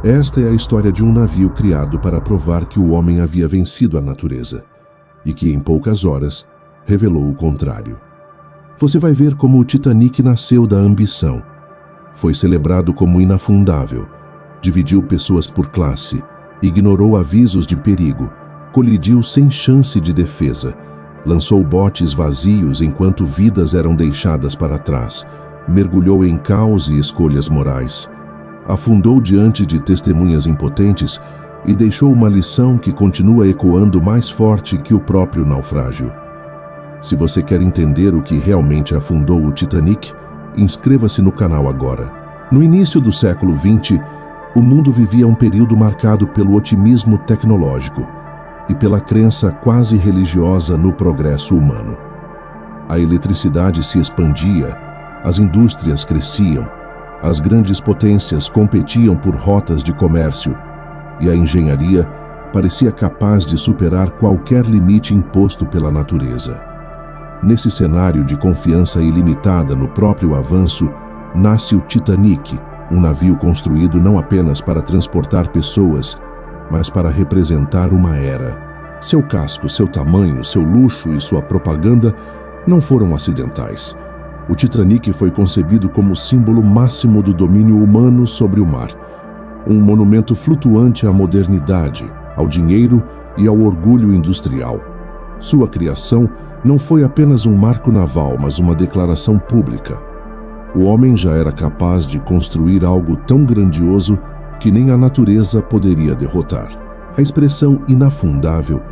Esta é a história de um navio criado para provar que o homem havia vencido a natureza e que, em poucas horas, revelou o contrário. Você vai ver como o Titanic nasceu da ambição. Foi celebrado como inafundável, dividiu pessoas por classe, ignorou avisos de perigo, colidiu sem chance de defesa, lançou botes vazios enquanto vidas eram deixadas para trás, mergulhou em caos e escolhas morais, afundou diante de testemunhas impotentes e deixou uma lição que continua ecoando mais forte que o próprio naufrágio. Se você quer entender o que realmente afundou o Titanic, inscreva-se no canal agora. No início do século XX, o mundo vivia um período marcado pelo otimismo tecnológico e pela crença quase religiosa no progresso humano. A eletricidade se expandia, as indústrias cresciam, as grandes potências competiam por rotas de comércio e a engenharia parecia capaz de superar qualquer limite imposto pela natureza. Nesse cenário de confiança ilimitada no próprio avanço, nasce o Titanic, um navio construído não apenas para transportar pessoas, mas para representar uma era. Seu casco, seu tamanho, seu luxo e sua propaganda não foram acidentais. O Titanic foi concebido como símbolo máximo do domínio humano sobre o mar, um monumento flutuante à modernidade, ao dinheiro e ao orgulho industrial. Sua criação não foi apenas um marco naval, mas uma declaração pública. O homem já era capaz de construir algo tão grandioso que nem a natureza poderia derrotar. A expressão inafundável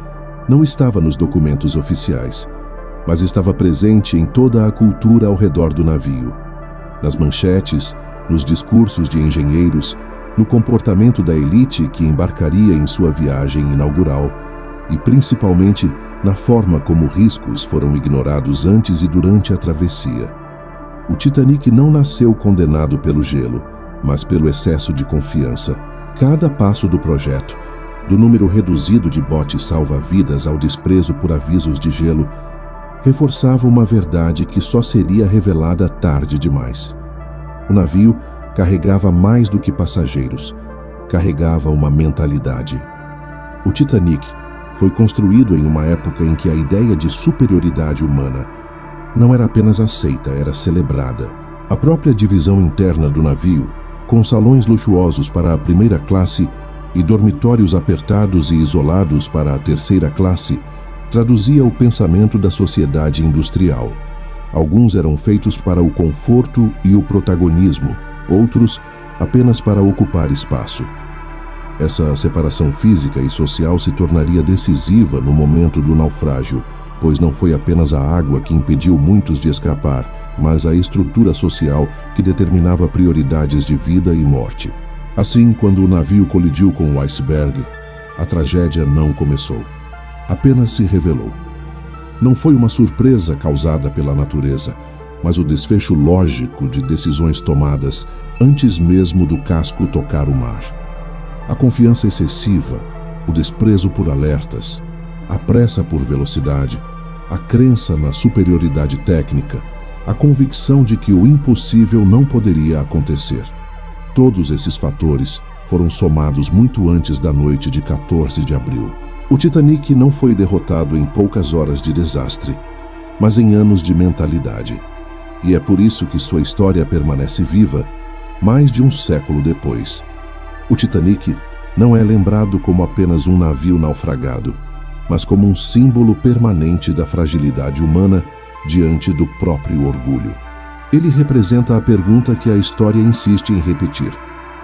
não estava nos documentos oficiais, mas estava presente em toda a cultura ao redor do navio. Nas manchetes, nos discursos de engenheiros, no comportamento da elite que embarcaria em sua viagem inaugural e principalmente na forma como riscos foram ignorados antes e durante a travessia. O Titanic não nasceu condenado pelo gelo, mas pelo excesso de confiança. Cada passo do projeto, do número reduzido de botes salva-vidas ao desprezo por avisos de gelo, reforçava uma verdade que só seria revelada tarde demais. O navio carregava mais do que passageiros, carregava uma mentalidade. O Titanic foi construído em uma época em que a ideia de superioridade humana não era apenas aceita, era celebrada. A própria divisão interna do navio, com salões luxuosos para a primeira classe e dormitórios apertados e isolados para a terceira classe, traduzia o pensamento da sociedade industrial. Alguns eram feitos para o conforto e o protagonismo, outros apenas para ocupar espaço. Essa separação física e social se tornaria decisiva no momento do naufrágio, pois não foi apenas a água que impediu muitos de escapar, mas a estrutura social que determinava prioridades de vida e morte. Assim, quando o navio colidiu com o iceberg, a tragédia não começou, apenas se revelou. Não foi uma surpresa causada pela natureza, mas o desfecho lógico de decisões tomadas antes mesmo do casco tocar o mar. A confiança excessiva, o desprezo por alertas, a pressa por velocidade, a crença na superioridade técnica, a convicção de que o impossível não poderia acontecer. Todos esses fatores foram somados muito antes da noite de 14 de abril. O Titanic não foi derrotado em poucas horas de desastre, mas em anos de mentalidade. E é por isso que sua história permanece viva mais de um século depois. O Titanic não é lembrado como apenas um navio naufragado, mas como um símbolo permanente da fragilidade humana diante do próprio orgulho. Ele representa a pergunta que a história insiste em repetir: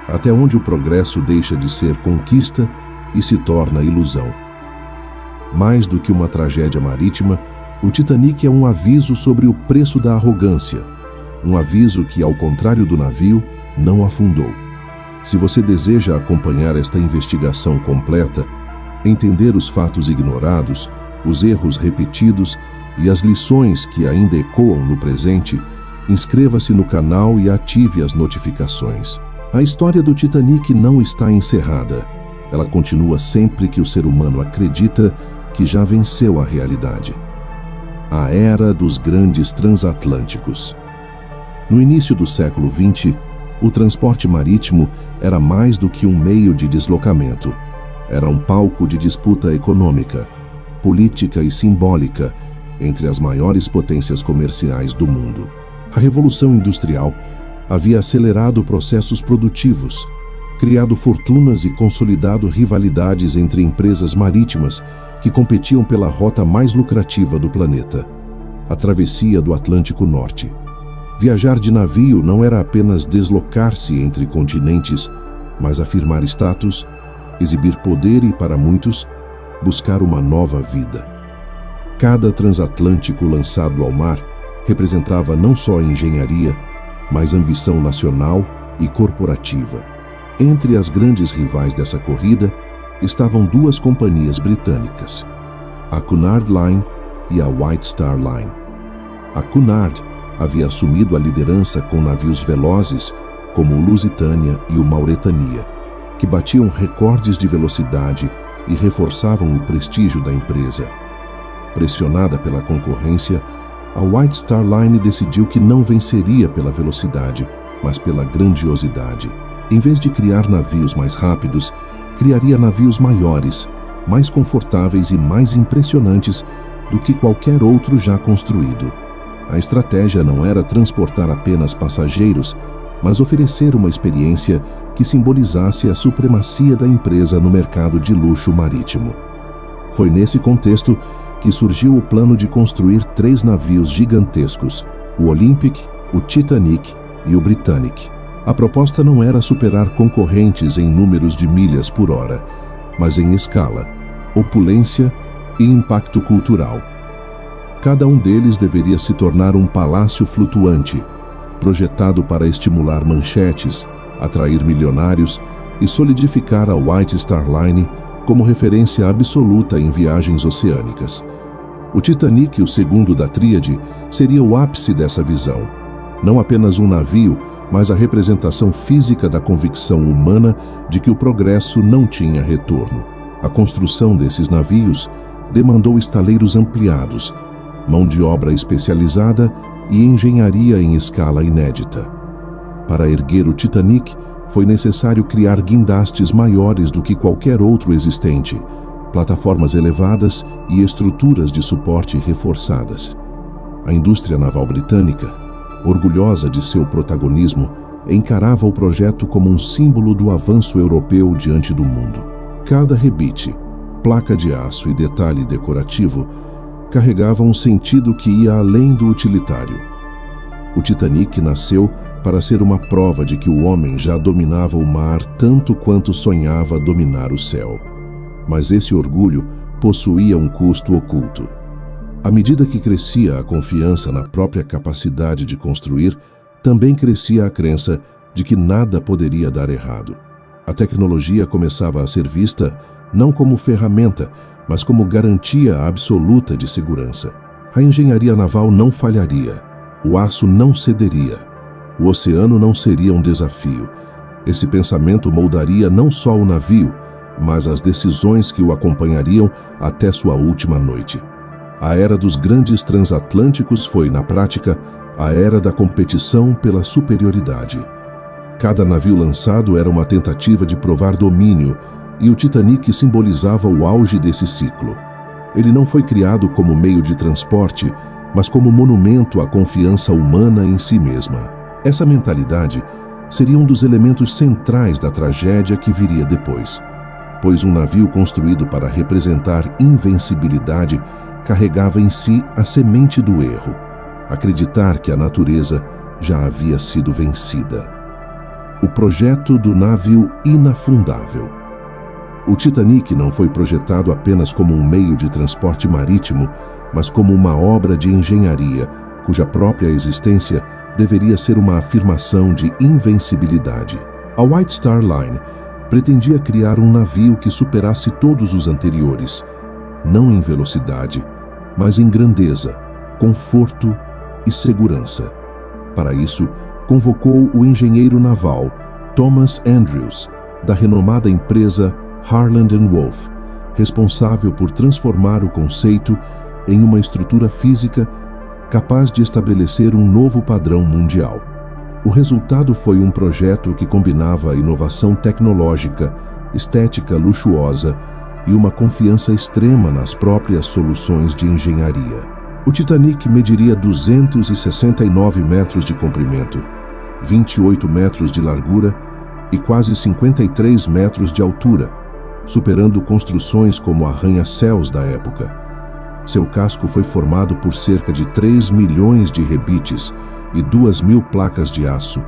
até onde o progresso deixa de ser conquista e se torna ilusão? Mais do que uma tragédia marítima, o Titanic é um aviso sobre o preço da arrogância, um aviso que, ao contrário do navio, não afundou. Se você deseja acompanhar esta investigação completa, entender os fatos ignorados, os erros repetidos e as lições que ainda ecoam no presente, inscreva-se no canal e ative as notificações. A história do Titanic não está encerrada. Ela continua sempre que o ser humano acredita que já venceu a realidade. A era dos grandes transatlânticos. No início do século XX, O transporte marítimo era mais do que um meio de deslocamento. Era um palco de disputa econômica, política e simbólica entre as maiores potências comerciais do mundo. A Revolução Industrial havia acelerado processos produtivos, criado fortunas e consolidado rivalidades entre empresas marítimas que competiam pela rota mais lucrativa do planeta, a travessia do Atlântico Norte. Viajar de navio não era apenas deslocar-se entre continentes, mas afirmar status, exibir poder e, para muitos, buscar uma nova vida. Cada transatlântico lançado ao mar representava não só engenharia, mas ambição nacional e corporativa. Entre as grandes rivais dessa corrida estavam duas companhias britânicas, a Cunard Line e a White Star Line. A Cunard havia assumido a liderança com navios velozes como o Lusitania e o Mauretania, que batiam recordes de velocidade e reforçavam o prestígio da empresa. Pressionada pela concorrência, a White Star Line decidiu que não venceria pela velocidade, mas pela grandiosidade. Em vez de criar navios mais rápidos, criaria navios maiores, mais confortáveis e mais impressionantes do que qualquer outro já construído. A estratégia não era transportar apenas passageiros, mas oferecer uma experiência que simbolizasse a supremacia da empresa no mercado de luxo marítimo. Foi nesse contexto que surgiu o plano de construir 3 navios gigantescos, o Olympic, o Titanic e o Britannic. A proposta não era superar concorrentes em números de milhas por hora, mas em escala, opulência e impacto cultural. Cada um deles deveria se tornar um palácio flutuante, projetado para estimular manchetes, atrair milionários e solidificar a White Star Line como referência absoluta em viagens oceânicas. O Titanic, o segundo da tríade, seria o ápice dessa visão. Não apenas um navio, mas a representação física da convicção humana de que o progresso não tinha retorno. A construção desses navios demandou estaleiros ampliados, mão de obra especializada e engenharia em escala inédita. Para erguer o Titanic, foi necessário criar guindastes maiores do que qualquer outro existente, plataformas elevadas e estruturas de suporte reforçadas. A indústria naval britânica, orgulhosa de seu protagonismo, encarava o projeto como um símbolo do avanço europeu diante do mundo. Cada rebite, placa de aço e detalhe decorativo carregava um sentido que ia além do utilitário. O Titanic nasceu para ser uma prova de que o homem já dominava o mar tanto quanto sonhava dominar o céu. Mas esse orgulho possuía um custo oculto. À medida que crescia a confiança na própria capacidade de construir, também crescia a crença de que nada poderia dar errado. A tecnologia começava a ser vista não como ferramenta, mas como garantia absoluta de segurança. A engenharia naval não falharia, o aço não cederia, o oceano não seria um desafio. Esse pensamento moldaria não só o navio, mas as decisões que o acompanhariam até sua última noite. A era dos grandes transatlânticos foi, na prática, a era da competição pela superioridade. Cada navio lançado era uma tentativa de provar domínio, e o Titanic simbolizava o auge desse ciclo. Ele não foi criado como meio de transporte, mas como monumento à confiança humana em si mesma. Essa mentalidade seria um dos elementos centrais da tragédia que viria depois, pois um navio construído para representar invencibilidade carregava em si a semente do erro, acreditar que a natureza já havia sido vencida. O projeto do navio inafundável. O Titanic não foi projetado apenas como um meio de transporte marítimo, mas como uma obra de engenharia, cuja própria existência deveria ser uma afirmação de invencibilidade. A White Star Line pretendia criar um navio que superasse todos os anteriores, não em velocidade, mas em grandeza, conforto e segurança. Para isso, convocou o engenheiro naval Thomas Andrews, da renomada empresa Harland & Wolff, responsável por transformar o conceito em uma estrutura física capaz de estabelecer um novo padrão mundial. O resultado foi um projeto que combinava inovação tecnológica, estética luxuosa e uma confiança extrema nas próprias soluções de engenharia. O Titanic mediria 269 metros de comprimento, 28 metros de largura e quase 53 metros de altura, superando construções como arranha-céus da época. Seu casco foi formado por cerca de 3 milhões de rebites e 2.000 placas de aço,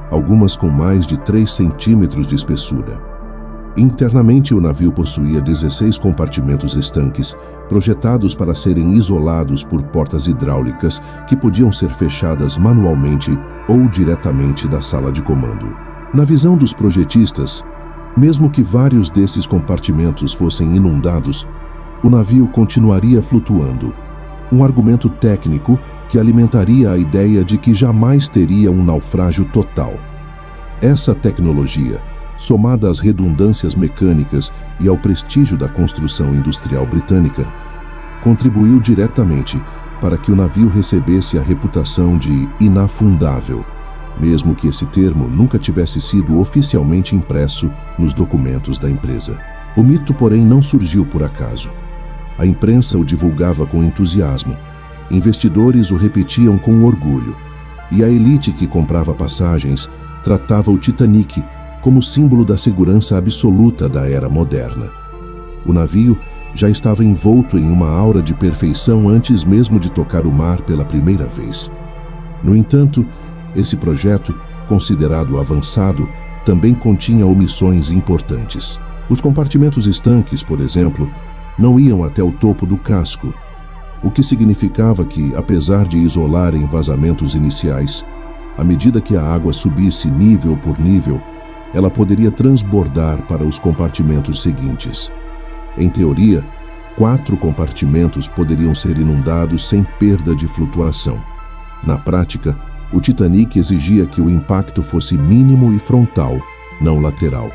algumas com mais de 3 centímetros de espessura. Internamente, o navio possuía 16 compartimentos estanques, projetados para serem isolados por portas hidráulicas que podiam ser fechadas manualmente ou diretamente da sala de comando. Na visão dos projetistas, mesmo que vários desses compartimentos fossem inundados, o navio continuaria flutuando, um argumento técnico que alimentaria a ideia de que jamais teria um naufrágio total. Essa tecnologia, somada às redundâncias mecânicas e ao prestígio da construção industrial britânica, contribuiu diretamente para que o navio recebesse a reputação de inafundável, mesmo que esse termo nunca tivesse sido oficialmente impresso nos documentos da empresa. O mito, porém, não surgiu por acaso. A imprensa o divulgava com entusiasmo, investidores o repetiam com orgulho, e a elite que comprava passagens tratava o Titanic como símbolo da segurança absoluta da era moderna. O navio já estava envolto em uma aura de perfeição antes mesmo de tocar o mar pela primeira vez. No entanto, esse projeto, considerado avançado, também continha omissões importantes. Os compartimentos estanques, por exemplo, não iam até o topo do casco, o que significava que, apesar de isolarem vazamentos iniciais, à medida que a água subisse nível por nível, ela poderia transbordar para os compartimentos seguintes. Em teoria, 4 compartimentos poderiam ser inundados sem perda de flutuação. Na prática, o Titanic exigia que o impacto fosse mínimo e frontal, não lateral.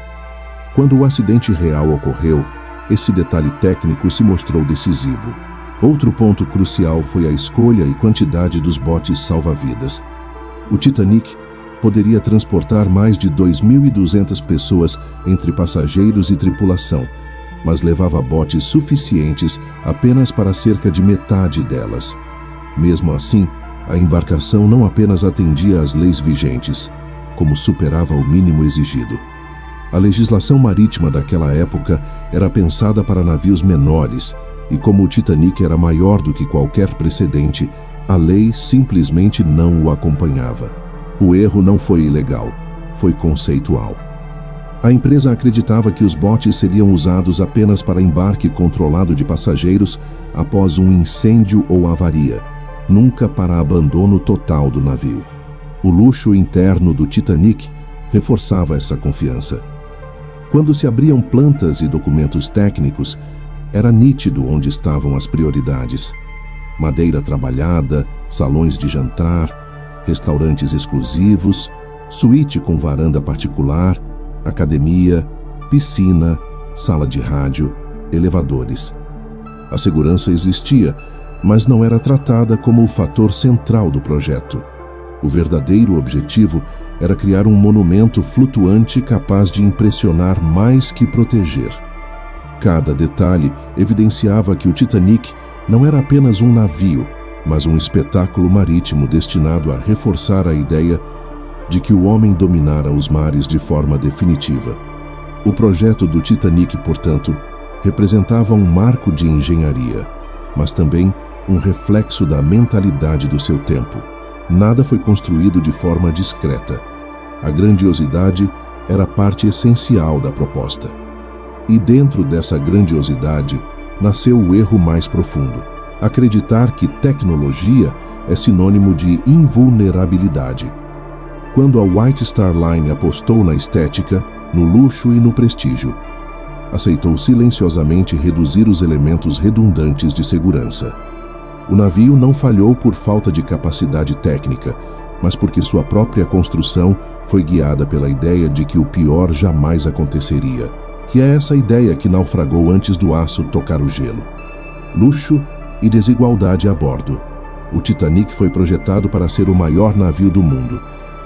Quando o acidente real ocorreu, esse detalhe técnico se mostrou decisivo. Outro ponto crucial foi a escolha e quantidade dos botes salva-vidas. O Titanic poderia transportar mais de 2.200 pessoas entre passageiros e tripulação, mas levava botes suficientes apenas para cerca de metade delas. Mesmo assim, a embarcação não apenas atendia às leis vigentes, como superava o mínimo exigido. A legislação marítima daquela época era pensada para navios menores, e como o Titanic era maior do que qualquer precedente, a lei simplesmente não o acompanhava. O erro não foi ilegal, foi conceitual. A empresa acreditava que os botes seriam usados apenas para embarque controlado de passageiros após um incêndio ou avaria, nunca para abandono total do navio. O luxo interno do Titanic reforçava essa confiança. Quando se abriam plantas e documentos técnicos, era nítido onde estavam as prioridades: madeira trabalhada, salões de jantar, restaurantes exclusivos, suíte com varanda particular, academia, piscina, sala de rádio, elevadores. A segurança existia, mas não era tratada como o fator central do projeto. O verdadeiro objetivo era criar um monumento flutuante capaz de impressionar mais que proteger. Cada detalhe evidenciava que o Titanic não era apenas um navio, mas um espetáculo marítimo destinado a reforçar a ideia de que o homem dominara os mares de forma definitiva. O projeto do Titanic, portanto, representava um marco de engenharia, mas também um reflexo da mentalidade do seu tempo. Nada foi construído de forma discreta. A grandiosidade era parte essencial da proposta. E dentro dessa grandiosidade nasceu o erro mais profundo: acreditar que tecnologia é sinônimo de invulnerabilidade. Quando a White Star Line apostou na estética, no luxo e no prestígio, aceitou silenciosamente reduzir os elementos redundantes de segurança. O navio não falhou por falta de capacidade técnica, mas porque sua própria construção foi guiada pela ideia de que o pior jamais aconteceria. E é essa ideia que naufragou antes do aço tocar o gelo. Luxo e desigualdade a bordo. O Titanic foi projetado para ser o maior navio do mundo,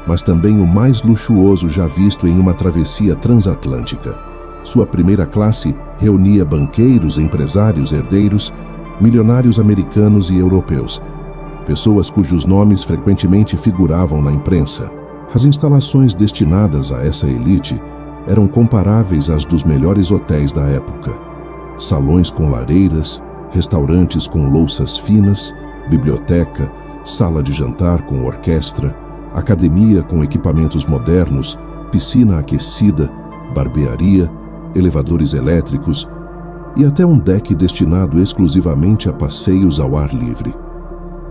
mas também o mais luxuoso já visto em uma travessia transatlântica. Sua primeira classe reunia banqueiros, empresários, herdeiros, milionários americanos e europeus, pessoas cujos nomes frequentemente figuravam na imprensa. As instalações destinadas a essa elite eram comparáveis às dos melhores hotéis da época. Salões com lareiras, restaurantes com louças finas, biblioteca, sala de jantar com orquestra, academia com equipamentos modernos, piscina aquecida, barbearia, elevadores elétricos e até um deck destinado exclusivamente a passeios ao ar livre.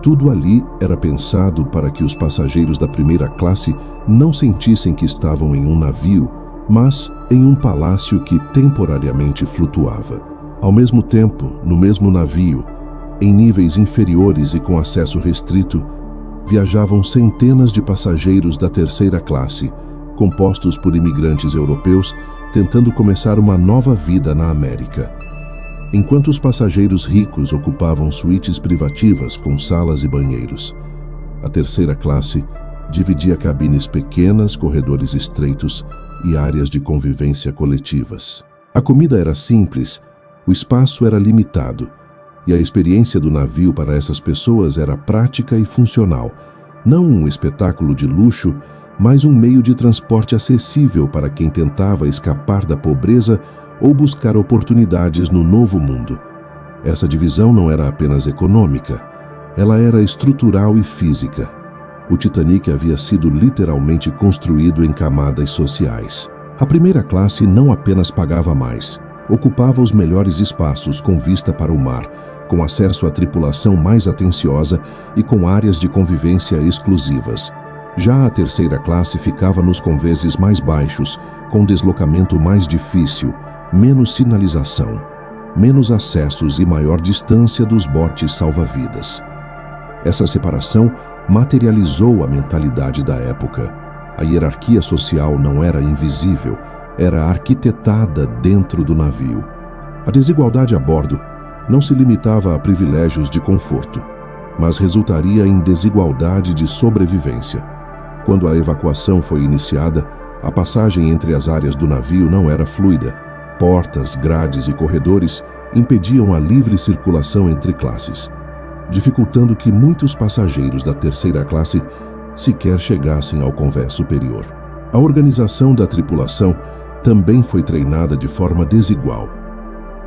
Tudo ali era pensado para que os passageiros da primeira classe não sentissem que estavam em um navio, mas em um palácio que temporariamente flutuava. Ao mesmo tempo, no mesmo navio, em níveis inferiores e com acesso restrito, viajavam centenas de passageiros da terceira classe, compostos por imigrantes europeus tentando começar uma nova vida na América. Enquanto os passageiros ricos ocupavam suítes privativas com salas e banheiros, a terceira classe dividia cabines pequenas, corredores estreitos e áreas de convivência coletivas. A comida era simples, o espaço era limitado, e a experiência do navio para essas pessoas era prática e funcional, não um espetáculo de luxo, mas um meio de transporte acessível para quem tentava escapar da pobreza ou buscar oportunidades no novo mundo. Essa divisão não era apenas econômica, ela era estrutural e física. O Titanic havia sido literalmente construído em camadas sociais. A primeira classe não apenas pagava mais, ocupava os melhores espaços com vista para o mar, com acesso à tripulação mais atenciosa e com áreas de convivência exclusivas. Já a terceira classe ficava nos convéses mais baixos, com deslocamento mais difícil, menos sinalização, menos acessos e maior distância dos botes salva-vidas. Essa separação materializou a mentalidade da época. A hierarquia social não era invisível, era arquitetada dentro do navio. A desigualdade a bordo não se limitava a privilégios de conforto, mas resultaria em desigualdade de sobrevivência. Quando a evacuação foi iniciada, a passagem entre as áreas do navio não era fluida. Portas, grades e corredores impediam a livre circulação entre classes, dificultando que muitos passageiros da terceira classe sequer chegassem ao convés superior. A organização da tripulação também foi treinada de forma desigual.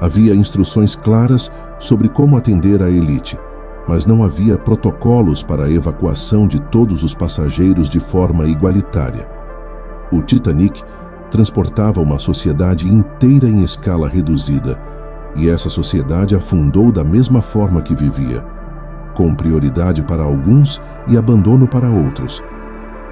Havia instruções claras sobre como atender a elite, mas não havia protocolos para a evacuação de todos os passageiros de forma igualitária. O Titanic transportava uma sociedade inteira em escala reduzida, e essa sociedade afundou da mesma forma que vivia, com prioridade para alguns e abandono para outros.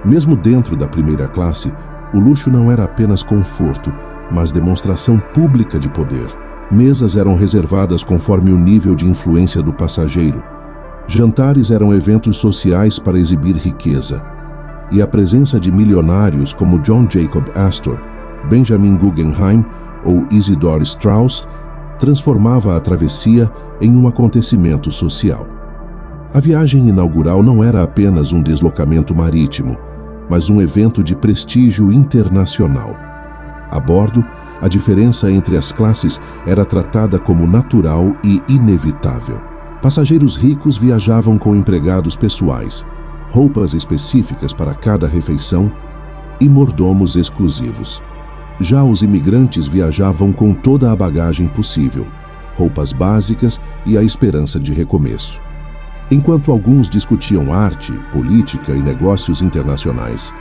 Mesmo dentro da primeira classe, o luxo não era apenas conforto, mas demonstração pública de poder. Mesas eram reservadas conforme o nível de influência do passageiro. Jantares eram eventos sociais para exibir riqueza, e a presença de milionários como John Jacob Astor, Benjamin Guggenheim ou Isidore Straus transformava a travessia em um acontecimento social. A viagem inaugural não era apenas um deslocamento marítimo, mas um evento de prestígio internacional. A bordo, a diferença entre as classes era tratada como natural e inevitável. Passageiros ricos viajavam com empregados pessoais, roupas específicas para cada refeição e mordomos exclusivos. Já os imigrantes viajavam com toda a bagagem possível, roupas básicas e a esperança de recomeço. Enquanto alguns discutiam arte, política e negócios internacionais,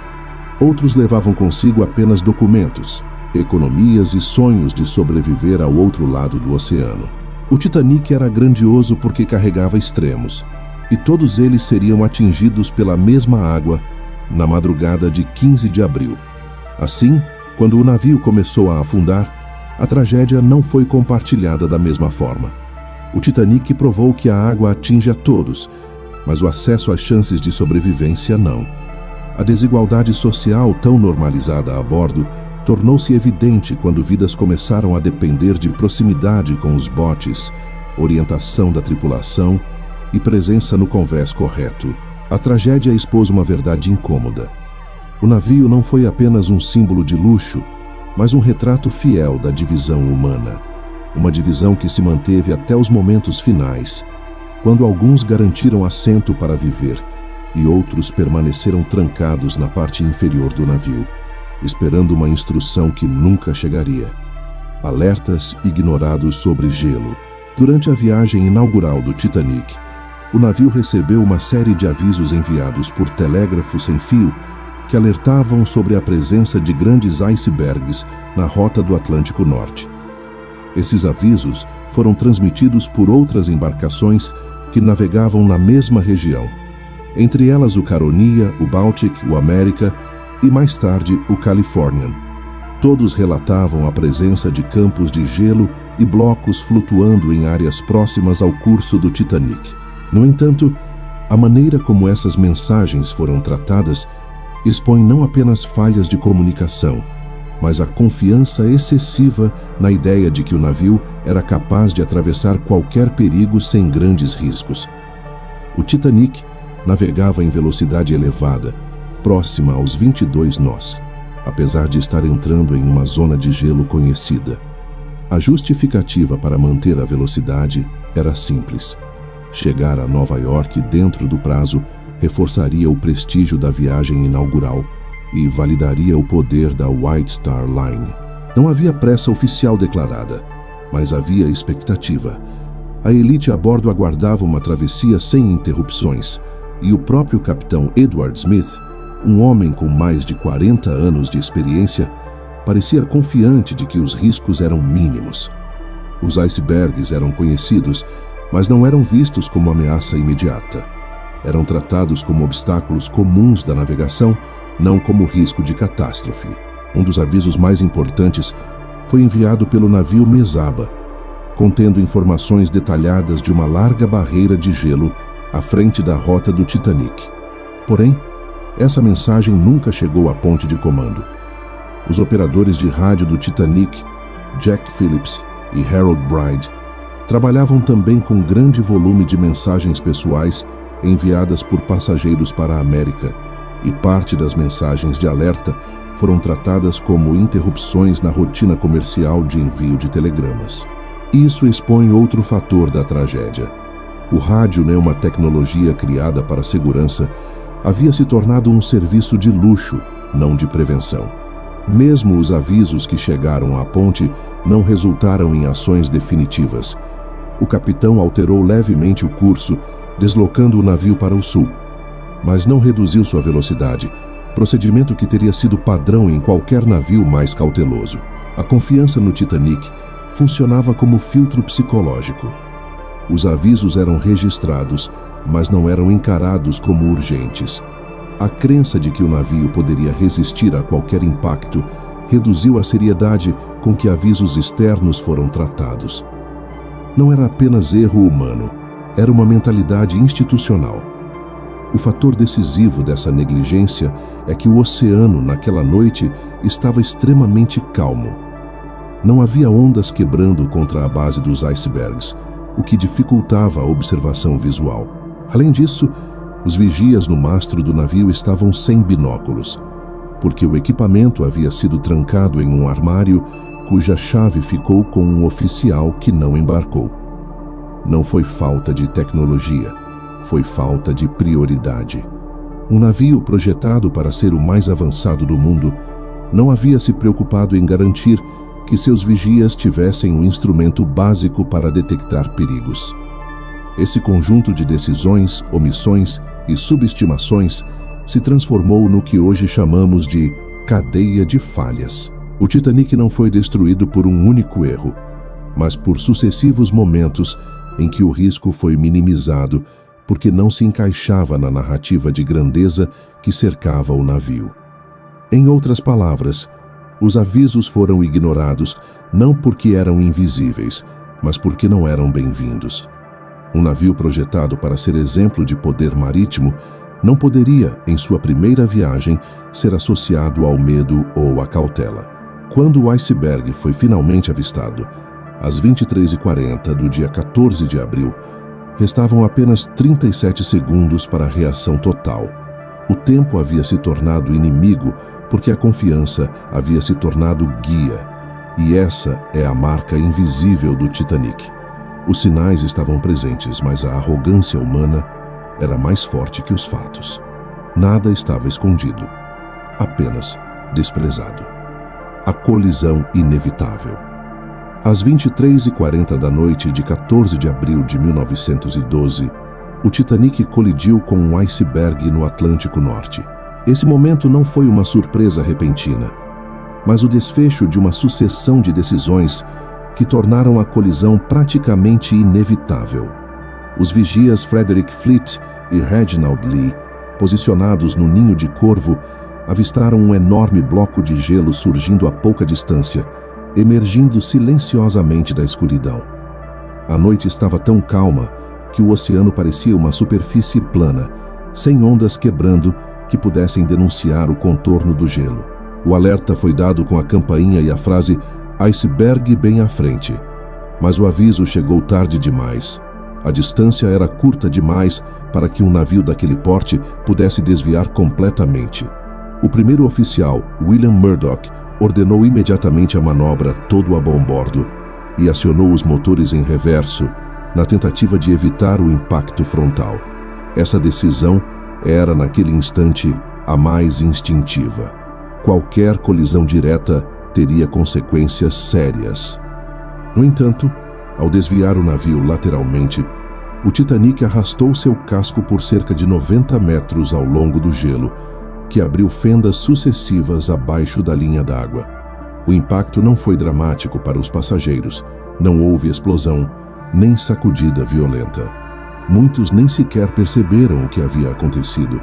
outros levavam consigo apenas documentos, economias e sonhos de sobreviver ao outro lado do oceano. O Titanic era grandioso porque carregava extremos, e todos eles seriam atingidos pela mesma água na madrugada de 15 de abril. Assim, quando o navio começou a afundar, a tragédia não foi compartilhada da mesma forma. O Titanic provou que a água atinge a todos, mas o acesso às chances de sobrevivência não. A desigualdade social tão normalizada a bordo tornou-se evidente quando vidas começaram a depender de proximidade com os botes, orientação da tripulação e presença no convés correto. A tragédia expôs uma verdade incômoda. O navio não foi apenas um símbolo de luxo, mas um retrato fiel da divisão humana. Uma divisão que se manteve até os momentos finais, quando alguns garantiram assento para viver e outros permaneceram trancados na parte inferior do navio, esperando uma instrução que nunca chegaria. Alertas ignorados sobre gelo. Durante a viagem inaugural do Titanic, o navio recebeu uma série de avisos enviados por telégrafo sem fio que alertavam sobre a presença de grandes icebergs na rota do Atlântico Norte. Esses avisos foram transmitidos por outras embarcações que navegavam na mesma região, entre elas o Caronia, o Baltic, o America e mais tarde o Californian. Todos relatavam a presença de campos de gelo e blocos flutuando em áreas próximas ao curso do Titanic. No entanto, a maneira como essas mensagens foram tratadas expõe não apenas falhas de comunicação, mas a confiança excessiva na ideia de que o navio era capaz de atravessar qualquer perigo sem grandes riscos. O Titanic navegava em velocidade elevada, próxima aos 22 nós, apesar de estar entrando em uma zona de gelo conhecida. A justificativa para manter a velocidade era simples. Chegar a Nova York dentro do prazo reforçaria o prestígio da viagem inaugural e validaria o poder da White Star Line. Não havia pressa oficial declarada, mas havia expectativa. A elite a bordo aguardava uma travessia sem interrupções, e o próprio capitão Edward Smith, um homem com mais de 40 anos de experiência, parecia confiante de que os riscos eram mínimos. Os icebergs eram conhecidos, mas não eram vistos como ameaça imediata. Eram tratados como obstáculos comuns da navegação, não como risco de catástrofe. Um dos avisos mais importantes foi enviado pelo navio Mesaba, contendo informações detalhadas de uma larga barreira de gelo à frente da rota do Titanic. Porém, essa mensagem nunca chegou à ponte de comando. Os operadores de rádio do Titanic, Jack Phillips e Harold Bride, trabalhavam também com grande volume de mensagens pessoais enviadas por passageiros para a América, e parte das mensagens de alerta foram tratadas como interrupções na rotina comercial de envio de telegramas. Isso expõe outro fator da tragédia. O rádio, uma tecnologia criada para a segurança, havia se tornado um serviço de luxo, não de prevenção. Mesmo os avisos que chegaram à ponte não resultaram em ações definitivas. O capitão alterou levemente o curso, deslocando o navio para o sul, mas não reduziu sua velocidade, procedimento que teria sido padrão em qualquer navio mais cauteloso. A confiança no Titanic funcionava como filtro psicológico. Os avisos eram registrados, mas não eram encarados como urgentes. A crença de que o navio poderia resistir a qualquer impacto reduziu a seriedade com que avisos externos foram tratados. Não era apenas erro humano, era uma mentalidade institucional. O fator decisivo dessa negligência é que o oceano, naquela noite, estava extremamente calmo. Não havia ondas quebrando contra a base dos icebergs, o que dificultava a observação visual. Além disso, os vigias no mastro do navio estavam sem binóculos, porque o equipamento havia sido trancado em um armário cuja chave ficou com um oficial que não embarcou. Não foi falta de tecnologia, foi falta de prioridade. Um navio projetado para ser o mais avançado do mundo não havia se preocupado em garantir que seus vigias tivessem um instrumento básico para detectar perigos. Esse conjunto de decisões, omissões e subestimações se transformou no que hoje chamamos de cadeia de falhas. O Titanic não foi destruído por um único erro, mas por sucessivos momentos em que o risco foi minimizado porque não se encaixava na narrativa de grandeza que cercava o navio. Em outras palavras, os avisos foram ignorados não porque eram invisíveis, mas porque não eram bem-vindos. Um navio projetado para ser exemplo de poder marítimo não poderia, em sua primeira viagem, ser associado ao medo ou à cautela. Quando o iceberg foi finalmente avistado, às 23h40 do dia 14 de abril, restavam apenas 37 segundos para a reação total. O tempo havia se tornado inimigo porque a confiança havia se tornado guia. E essa é a marca invisível do Titanic. Os sinais estavam presentes, mas a arrogância humana era mais forte que os fatos. Nada estava escondido, apenas desprezado. A colisão inevitável. Às 23h40 da noite de 14 de abril de 1912, o Titanic colidiu com um iceberg no Atlântico Norte. Esse momento não foi uma surpresa repentina, mas o desfecho de uma sucessão de decisões que tornaram a colisão praticamente inevitável. Os vigias Frederick Fleet e Reginald Lee, posicionados no Ninho de Corvo, avistaram um enorme bloco de gelo surgindo a pouca distância, emergindo silenciosamente da escuridão. A noite estava tão calma que o oceano parecia uma superfície plana, sem ondas quebrando que pudessem denunciar o contorno do gelo. O alerta foi dado com a campainha e a frase "iceberg bem à frente", mas o aviso chegou tarde demais. A distância era curta demais para que um navio daquele porte pudesse desviar completamente. O primeiro oficial, William Murdoch, ordenou imediatamente a manobra todo a bom bordo e acionou os motores em reverso na tentativa de evitar o impacto frontal. Essa decisão era, naquele instante, a mais instintiva. Qualquer colisão direta teria consequências sérias. No entanto, ao desviar o navio lateralmente, o Titanic arrastou seu casco por cerca de 90 metros ao longo do gelo, que abriu fendas sucessivas abaixo da linha d'água. O impacto não foi dramático para os passageiros, não houve explosão, nem sacudida violenta. Muitos nem sequer perceberam o que havia acontecido.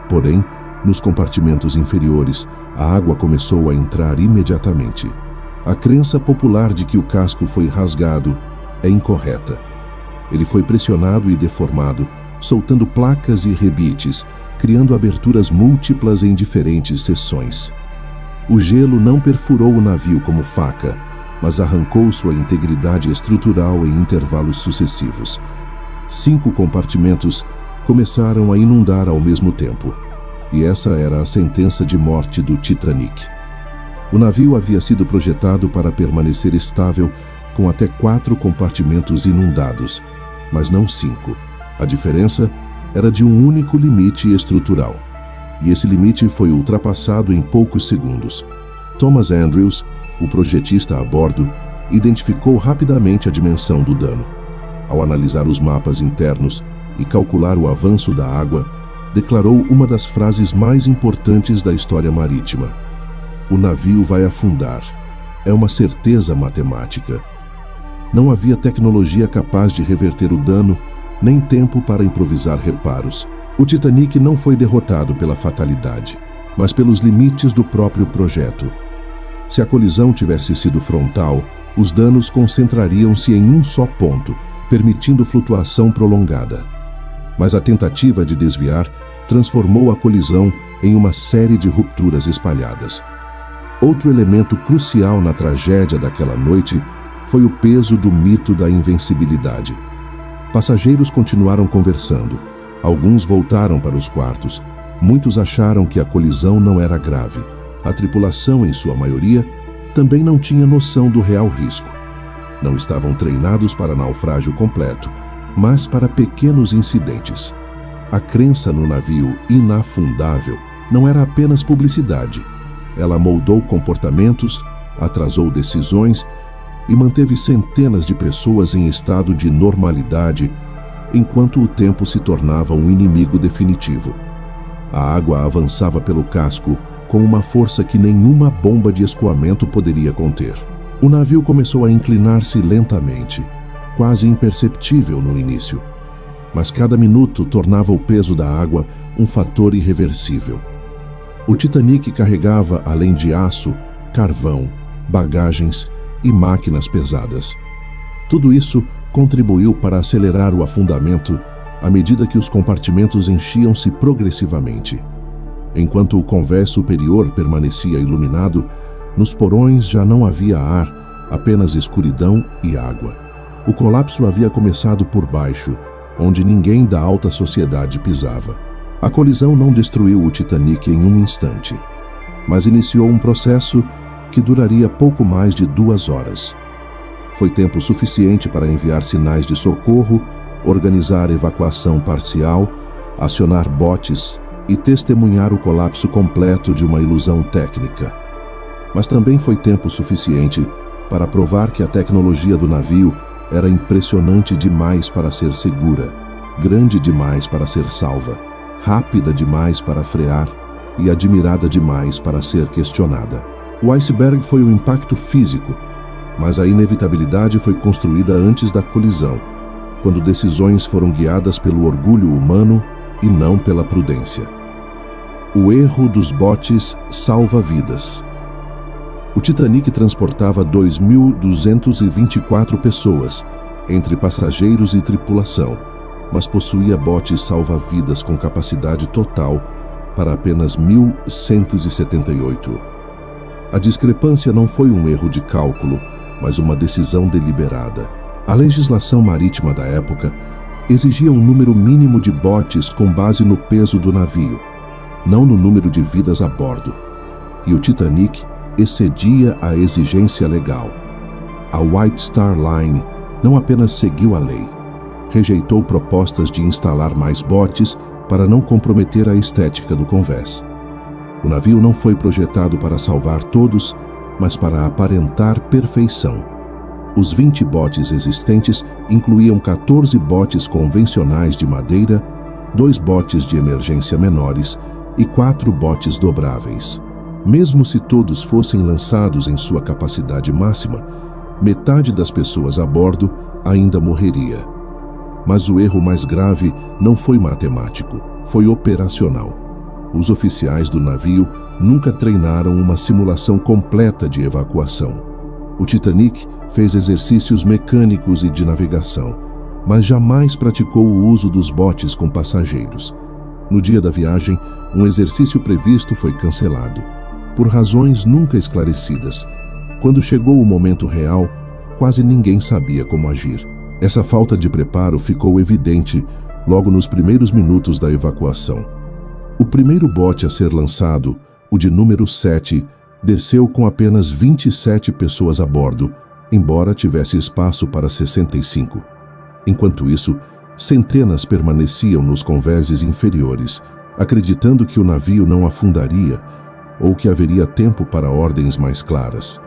Porém, nos compartimentos inferiores, a água começou a entrar imediatamente. A crença popular de que o casco foi rasgado é incorreta. Ele foi pressionado e deformado, soltando placas e rebites, criando aberturas múltiplas em diferentes seções. O gelo não perfurou o navio como faca, mas arrancou sua integridade estrutural em intervalos sucessivos. 5 compartimentos começaram a inundar ao mesmo tempo, e essa era a sentença de morte do Titanic. O navio havia sido projetado para permanecer estável com até 4 compartimentos inundados, mas não 5. A diferença era de um único limite estrutural, e esse limite foi ultrapassado em poucos segundos. Thomas Andrews, o projetista a bordo, identificou rapidamente a dimensão do dano. Ao analisar os mapas internos e calcular o avanço da água, declarou uma das frases mais importantes da história marítima: "O navio vai afundar. É uma certeza matemática." Não havia tecnologia capaz de reverter o dano, nem tempo para improvisar reparos. O Titanic não foi derrotado pela fatalidade, mas pelos limites do próprio projeto. Se a colisão tivesse sido frontal, os danos concentrariam-se em um só ponto, permitindo flutuação prolongada. Mas a tentativa de desviar transformou a colisão em uma série de rupturas espalhadas. Outro elemento crucial na tragédia daquela noite foi o peso do mito da invencibilidade. Passageiros continuaram conversando. Alguns voltaram para os quartos. Muitos acharam que a colisão não era grave. A tripulação, em sua maioria, também não tinha noção do real risco. Não estavam treinados para naufrágio completo, mas para pequenos incidentes. A crença no navio inafundável não era apenas publicidade. Ela moldou comportamentos, atrasou decisões e manteve centenas de pessoas em estado de normalidade, enquanto o tempo se tornava um inimigo definitivo. A água avançava pelo casco com uma força que nenhuma bomba de escoamento poderia conter. O navio começou a inclinar-se lentamente, quase imperceptível no início, mas cada minuto tornava o peso da água um fator irreversível. O Titanic carregava, além de aço, carvão, bagagens e máquinas pesadas. Tudo isso contribuiu para acelerar o afundamento à medida que os compartimentos enchiam-se progressivamente. Enquanto o convés superior permanecia iluminado, nos porões já não havia ar, apenas escuridão e água. O colapso havia começado por baixo, onde ninguém da alta sociedade pisava. A colisão não destruiu o Titanic em um instante, mas iniciou um processo que duraria pouco mais de 2 horas. Foi tempo suficiente para enviar sinais de socorro, organizar evacuação parcial, acionar botes e testemunhar o colapso completo de uma ilusão técnica. Mas também foi tempo suficiente para provar que a tecnologia do navio era impressionante demais para ser segura, grande demais para ser salva, rápida demais para frear e admirada demais para ser questionada. O iceberg foi o impacto físico, mas a inevitabilidade foi construída antes da colisão, quando decisões foram guiadas pelo orgulho humano e não pela prudência. O erro dos botes salva vidas. O Titanic transportava 2.224 pessoas, entre passageiros e tripulação, mas possuía botes salva-vidas com capacidade total para apenas 1.178. A discrepância não foi um erro de cálculo, mas uma decisão deliberada. A legislação marítima da época exigia um número mínimo de botes com base no peso do navio, não no número de vidas a bordo. E o Titanic excedia a exigência legal. A White Star Line não apenas seguiu a lei, rejeitou propostas de instalar mais botes para não comprometer a estética do convés. O navio não foi projetado para salvar todos, mas para aparentar perfeição. Os 20 botes existentes incluíam 14 botes convencionais de madeira, 2 botes de emergência menores e 4 botes dobráveis. Mesmo se todos fossem lançados em sua capacidade máxima, metade das pessoas a bordo ainda morreria. Mas o erro mais grave não foi matemático, foi operacional. Os oficiais do navio nunca treinaram uma simulação completa de evacuação. O Titanic fez exercícios mecânicos e de navegação, mas jamais praticou o uso dos botes com passageiros. No dia da viagem, um exercício previsto foi cancelado, por razões nunca esclarecidas. Quando chegou o momento real, quase ninguém sabia como agir. Essa falta de preparo ficou evidente logo nos primeiros minutos da evacuação. O primeiro bote a ser lançado, o de número 7, desceu com apenas 27 pessoas a bordo, embora tivesse espaço para 65. Enquanto isso, centenas permaneciam nos convéses inferiores, acreditando que o navio não afundaria ou que haveria tempo para ordens mais claras.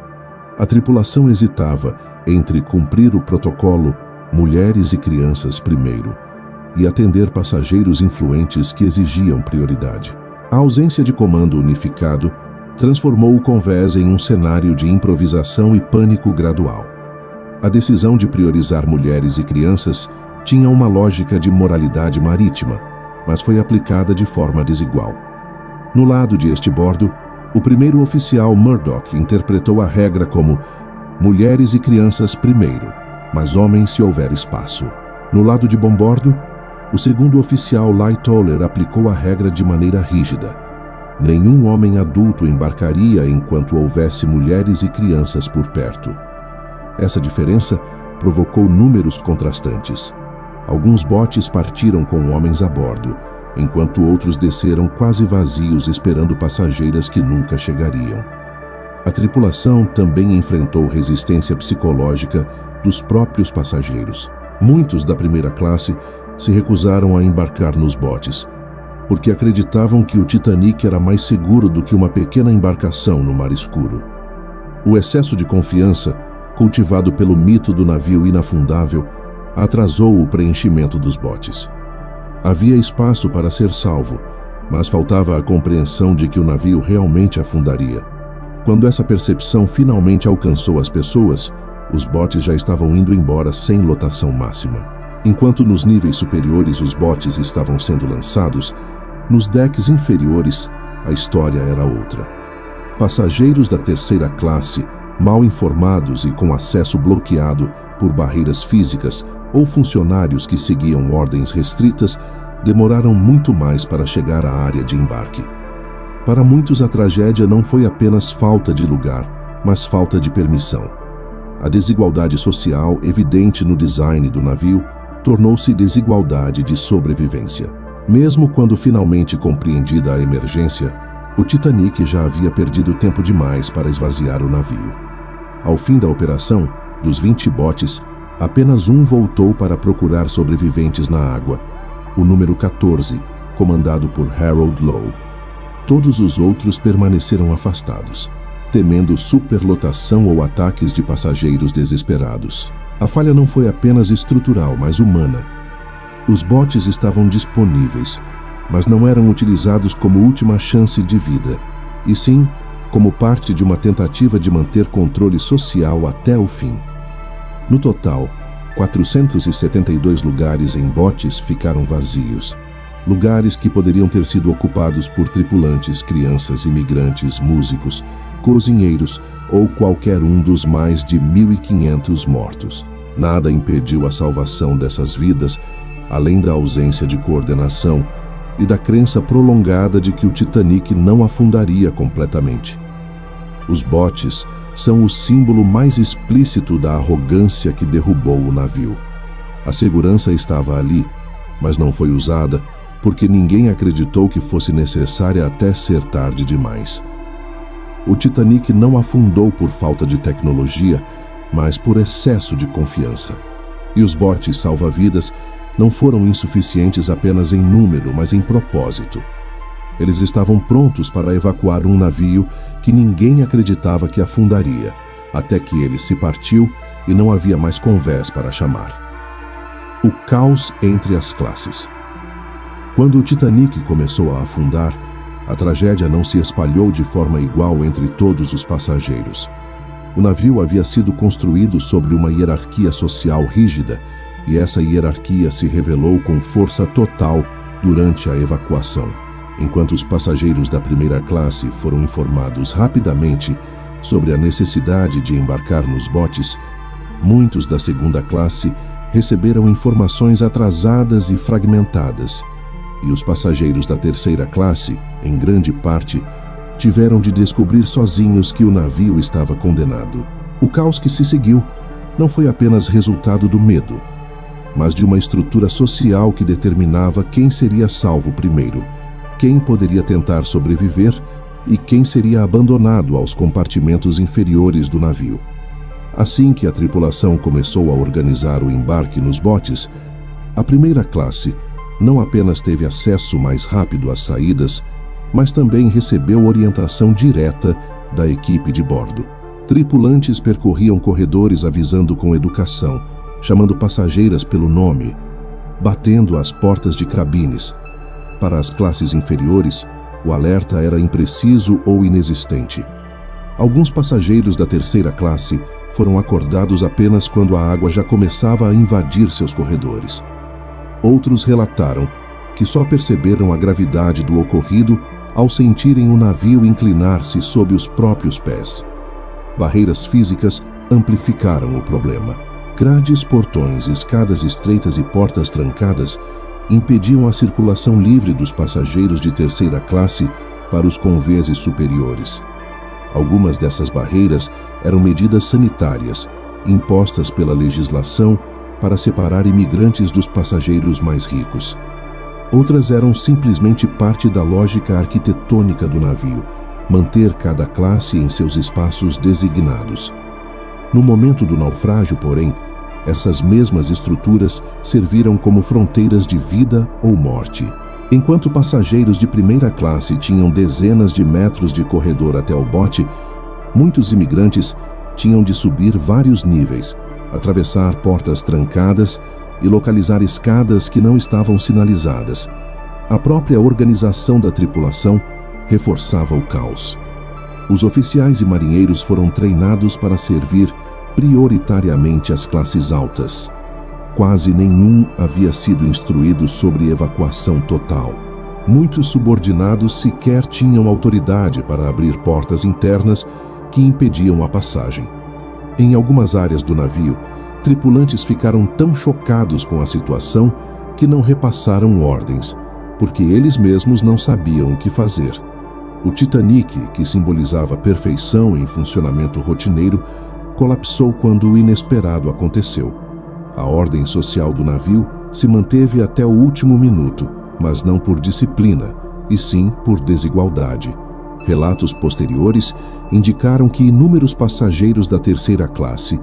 A tripulação hesitava entre cumprir o protocolo mulheres e crianças primeiro e atender passageiros influentes que exigiam prioridade. A ausência de comando unificado transformou o convés em um cenário de improvisação e pânico gradual. A decisão de priorizar mulheres e crianças tinha uma lógica de moralidade marítima, mas foi aplicada de forma desigual. No lado de estibordo, o primeiro oficial Murdoch interpretou a regra como mulheres e crianças primeiro, mas homens se houver espaço. No lado de bombordo, o segundo oficial Lightoller aplicou a regra de maneira rígida. Nenhum homem adulto embarcaria enquanto houvesse mulheres e crianças por perto. Essa diferença provocou números contrastantes. Alguns botes partiram com homens a bordo, enquanto outros desceram quase vazios esperando passageiras que nunca chegariam. A tripulação também enfrentou resistência psicológica dos próprios passageiros. Muitos da primeira classe se recusaram a embarcar nos botes, porque acreditavam que o Titanic era mais seguro do que uma pequena embarcação no mar escuro. O excesso de confiança, cultivado pelo mito do navio inafundável, atrasou o preenchimento dos botes. Havia espaço para ser salvo, mas faltava a compreensão de que o navio realmente afundaria. Quando essa percepção finalmente alcançou as pessoas, os botes já estavam indo embora sem lotação máxima. Enquanto nos níveis superiores os botes estavam sendo lançados, nos decks inferiores a história era outra. Passageiros da terceira classe, mal informados e com acesso bloqueado por barreiras físicas, ou funcionários que seguiam ordens restritas, demoraram muito mais para chegar à área de embarque. Para muitos, a tragédia não foi apenas falta de lugar, mas falta de permissão. A desigualdade social, evidente no design do navio, tornou-se desigualdade de sobrevivência. Mesmo quando finalmente compreendida a emergência, o Titanic já havia perdido tempo demais para esvaziar o navio. Ao fim da operação, dos 20 botes, apenas um voltou para procurar sobreviventes na água, o número 14, comandado por Harold Lowe. Todos os outros permaneceram afastados, temendo superlotação ou ataques de passageiros desesperados. A falha não foi apenas estrutural, mas humana. Os botes estavam disponíveis, mas não eram utilizados como última chance de vida, e sim como parte de uma tentativa de manter controle social até o fim. No total, 472 lugares em botes ficaram vazios. Lugares que poderiam ter sido ocupados por tripulantes, crianças, imigrantes, músicos, cozinheiros ou qualquer um dos mais de 1.500 mortos. Nada impediu a salvação dessas vidas, além da ausência de coordenação e da crença prolongada de que o Titanic não afundaria completamente. Os botes são o símbolo mais explícito da arrogância que derrubou o navio. A segurança estava ali, mas não foi usada porque ninguém acreditou que fosse necessária até ser tarde demais. O Titanic não afundou por falta de tecnologia, mas por excesso de confiança. E os botes salva-vidas não foram insuficientes apenas em número, mas em propósito. Eles estavam prontos para evacuar um navio que ninguém acreditava que afundaria, até que ele se partiu e não havia mais convés para chamar. O caos entre as classes. Quando o Titanic começou a afundar, a tragédia não se espalhou de forma igual entre todos os passageiros. O navio havia sido construído sobre uma hierarquia social rígida, e essa hierarquia se revelou com força total durante a evacuação. Enquanto os passageiros da primeira classe foram informados rapidamente sobre a necessidade de embarcar nos botes, muitos da segunda classe receberam informações atrasadas e fragmentadas, e os passageiros da terceira classe, em grande parte, tiveram de descobrir sozinhos que o navio estava condenado. O caos que se seguiu não foi apenas resultado do medo, mas de uma estrutura social que determinava quem seria salvo primeiro, quem poderia tentar sobreviver e quem seria abandonado aos compartimentos inferiores do navio. Assim que a tripulação começou a organizar o embarque nos botes, a primeira classe não apenas teve acesso mais rápido às saídas, mas também recebeu orientação direta da equipe de bordo. Tripulantes percorriam corredores avisando com educação, chamando passageiras pelo nome, batendo às portas de cabines. Para as classes inferiores, o alerta era impreciso ou inexistente. Alguns passageiros da terceira classe foram acordados apenas quando a água já começava a invadir seus corredores. Outros relataram que só perceberam a gravidade do ocorrido ao sentirem o navio inclinar-se sob os próprios pés. Barreiras físicas amplificaram o problema. Grades, portões, escadas estreitas e portas trancadas impediam a circulação livre dos passageiros de terceira classe para os convés superiores. Algumas dessas barreiras eram medidas sanitárias, impostas pela legislação para separar imigrantes dos passageiros mais ricos. Outras eram simplesmente parte da lógica arquitetônica do navio, manter cada classe em seus espaços designados. No momento do naufrágio, porém, essas mesmas estruturas serviram como fronteiras de vida ou morte. Enquanto passageiros de primeira classe tinham dezenas de metros de corredor até o bote, muitos imigrantes tinham de subir vários níveis, atravessar portas trancadas e localizar escadas que não estavam sinalizadas. A própria organização da tripulação reforçava o caos. Os oficiais e marinheiros foram treinados para servir prioritariamente as classes altas. Quase nenhum havia sido instruído sobre evacuação total. Muitos subordinados sequer tinham autoridade para abrir portas internas que impediam a passagem. Em algumas áreas do navio, tripulantes ficaram tão chocados com a situação que não repassaram ordens, porque eles mesmos não sabiam o que fazer. O Titanic, que simbolizava perfeição em funcionamento rotineiro, colapsou quando o inesperado aconteceu. A ordem social do navio se manteve até o último minuto, mas não por disciplina, e sim por desigualdade. Relatos posteriores indicaram que inúmeros passageiros da terceira classe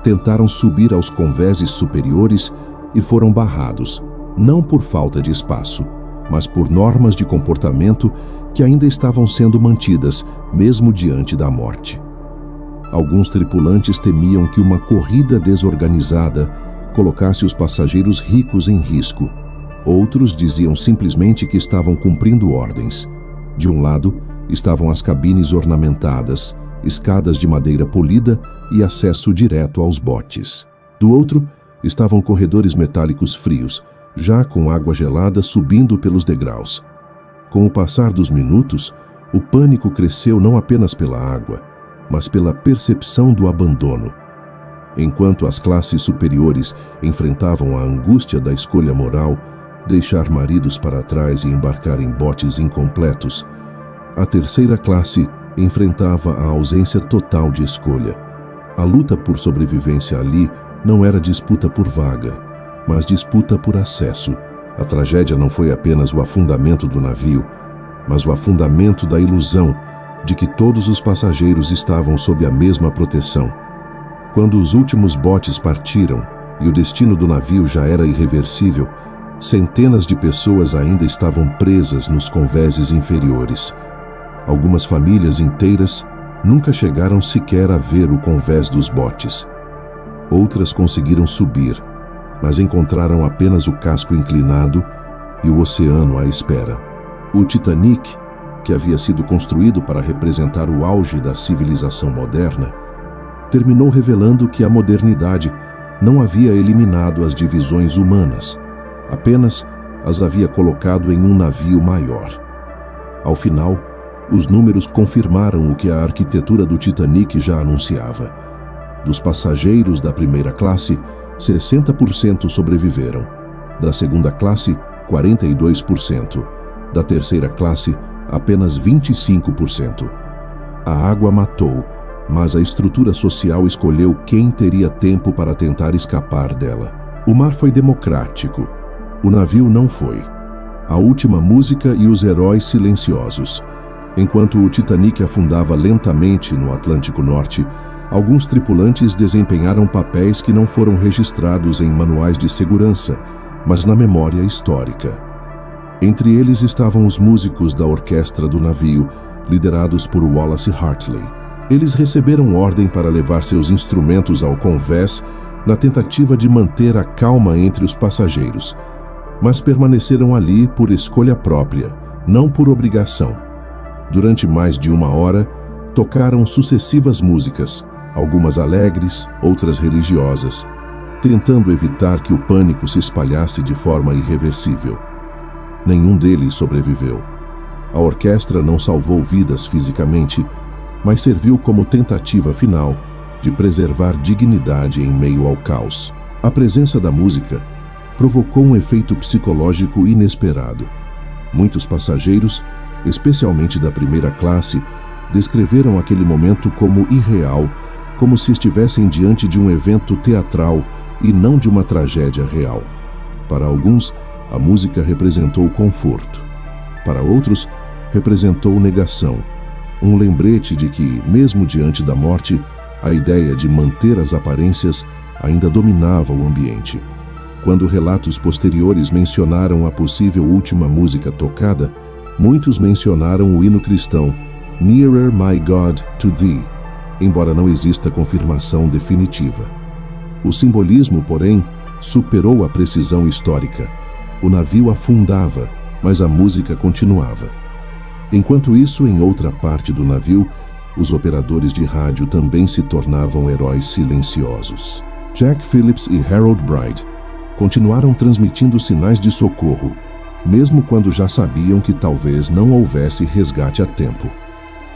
tentaram subir aos convéses superiores e foram barrados, não por falta de espaço, mas por normas de comportamento que ainda estavam sendo mantidas, mesmo diante da morte. Alguns tripulantes temiam que uma corrida desorganizada colocasse os passageiros ricos em risco. Outros diziam simplesmente que estavam cumprindo ordens. De um lado, estavam as cabines ornamentadas, escadas de madeira polida e acesso direto aos botes. Do outro, estavam corredores metálicos frios, já com água gelada subindo pelos degraus. Com o passar dos minutos, o pânico cresceu não apenas pela água, mas pela percepção do abandono. Enquanto as classes superiores enfrentavam a angústia da escolha moral, deixar maridos para trás e embarcar em botes incompletos, a terceira classe enfrentava a ausência total de escolha. A luta por sobrevivência ali não era disputa por vaga, mas disputa por acesso. A tragédia não foi apenas o afundamento do navio, mas o afundamento da ilusão de que todos os passageiros estavam sob a mesma proteção. Quando os últimos botes partiram e o destino do navio já era irreversível, centenas de pessoas ainda estavam presas nos convéses inferiores. Algumas famílias inteiras nunca chegaram sequer a ver o convés dos botes. Outras conseguiram subir, mas encontraram apenas o casco inclinado e o oceano à espera. O Titanic, que havia sido construído para representar o auge da civilização moderna, terminou revelando que a modernidade não havia eliminado as divisões humanas, apenas as havia colocado em um navio maior. Ao final, os números confirmaram o que a arquitetura do Titanic já anunciava. Dos passageiros da primeira classe, 60% sobreviveram. Da segunda classe, 42%. Da terceira classe, apenas 25%. A água matou, mas a estrutura social escolheu quem teria tempo para tentar escapar dela. O mar foi democrático. O navio não foi. A última música e os heróis silenciosos. Enquanto o Titanic afundava lentamente no Atlântico Norte, alguns tripulantes desempenharam papéis que não foram registrados em manuais de segurança, mas na memória histórica. Entre eles estavam os músicos da orquestra do navio, liderados por Wallace Hartley. Eles receberam ordem para levar seus instrumentos ao convés na tentativa de manter a calma entre os passageiros, mas permaneceram ali por escolha própria, não por obrigação. Durante mais de 1 hora, tocaram sucessivas músicas, algumas alegres, outras religiosas, tentando evitar que o pânico se espalhasse de forma irreversível. Nenhum deles sobreviveu. A orquestra não salvou vidas fisicamente, mas serviu como tentativa final de preservar dignidade em meio ao caos. A presença da música provocou um efeito psicológico inesperado. Muitos passageiros, especialmente da primeira classe, descreveram aquele momento como irreal, como se estivessem diante de um evento teatral e não de uma tragédia real. Para alguns, a música representou conforto. Para outros, representou negação, um lembrete de que, mesmo diante da morte, a ideia de manter as aparências ainda dominava o ambiente. Quando relatos posteriores mencionaram a possível última música tocada, muitos mencionaram o hino cristão Nearer My God to Thee, embora não exista confirmação definitiva. O simbolismo, porém, superou a precisão histórica. O navio afundava, mas a música continuava. Enquanto isso, em outra parte do navio, os operadores de rádio também se tornavam heróis silenciosos. Jack Phillips e Harold Bride continuaram transmitindo sinais de socorro, mesmo quando já sabiam que talvez não houvesse resgate a tempo.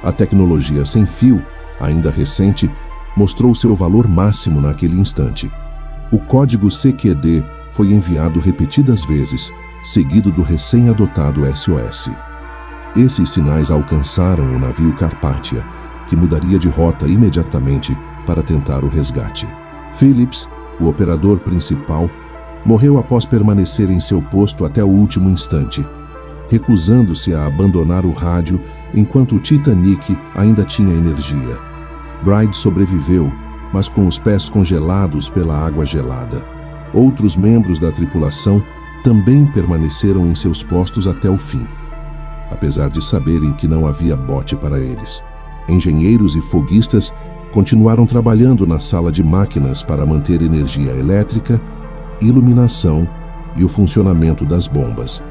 A tecnologia sem fio, ainda recente, mostrou seu valor máximo naquele instante. O código CQD foi enviado repetidas vezes, seguido do recém-adotado SOS. Esses sinais alcançaram o navio Carpathia, que mudaria de rota imediatamente para tentar o resgate. Phillips, o operador principal, Morreu após permanecer em seu posto até o último instante, recusando-se a abandonar o rádio enquanto o Titanic ainda tinha energia. Bride sobreviveu, mas com os pés congelados pela água gelada. Outros membros da tripulação também permaneceram em seus postos até o fim, apesar de saberem que não havia bote para eles. Engenheiros e foguistas continuaram trabalhando na sala de máquinas para manter energia elétrica, iluminação e o funcionamento das bombas,